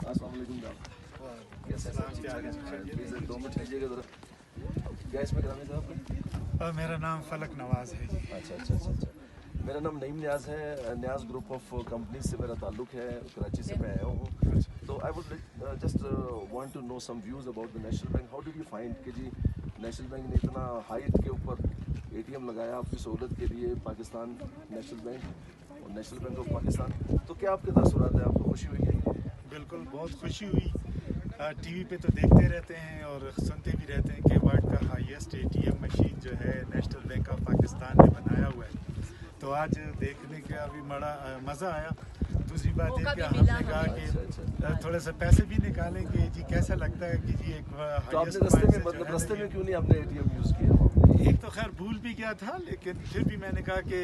अस्सलाम वालेकुम जनाब, कैसे हैं? प्लीज़ 2 मिनट लीजिएगा ज़रा। क्या इसमें कराने था आपने? मेरा नाम फलक नवाज है जी। अच्छा। मेरा नाम नईम न्याज है। न्याज ग्रुप ऑफ कंपनी से मेरा ताल्लुक है, कराची से मैं आया हूँ। तो I would just want to know some views about the national bank. How did you find कि जी नेशनल बैंक ने इतना हाइट के ऊपर ATM लगाया आपकी सहूलत के लिए, पाकिस्तान नेशनल बैंक और नेशनल बैंक ऑफ पाकिस्तान। तो क्या आपके तासुरात है, आपको खुशी हुई है? बिल्कुल बहुत खुशी हुई। टीवी पे तो देखते रहते हैं और सुनते भी रहते हैं कि वर्ल्ड का हाईएस्ट ATM मशीन जो है नेशनल बैंक ऑफ पाकिस्तान ने बनाया हुआ है। तो आज देखने का भी बड़ा मज़ा आया। दूसरी बात है कि हमने कहा कि थोड़े से पैसे भी निकालेंगे जी, कैसा लगता है कि जी एक तो आपने रस्ते में क्यों नहीं आपने ATM यूज़ किया? एक तो खैर भूल भी गया था, लेकिन फिर भी मैंने कहा कि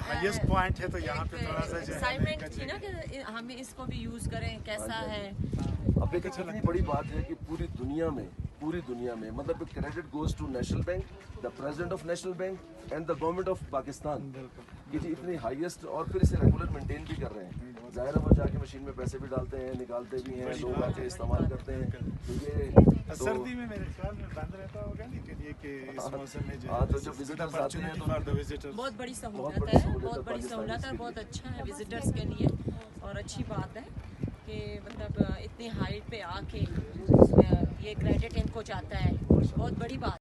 हाईएस्ट पॉइंट है तो यहाँ पे थोड़ा सा जो एक्साइटमेंट थी ना कि हम इसको भी यूज़ करें, कैसा है। अब एक इतनी बड़ी बात है कि पूरी दुनिया में मतलब credit goes to national bank, the president of national bank and the government of Pakistan कि जी इतनी हाईएस्ट, और फिर इसे रेगुलर मेंटेन भी कर रहे हैं। ज़ाहिर है वो जाके मशीन में पैसे भी डालते हैं, निकालते भी हैं, लोग आके इस्तेमाल करते हैं। तो ये सर्दी में मेरे ख्याल में बंद रहता होगा, लेकिन ये कि इस मौसम में तो जो विजिटर्स आते हैं तो बहुत बड़ी सहूलत है, बहुत बड़ी सहूलत है, बहुत अच्छा है विजिटर्स के लिए। और अच्छी बात है कि मतलब इतनी हाइट पे आके ये क्रेडिट इनको जाता है, बहुत बड़ी बात।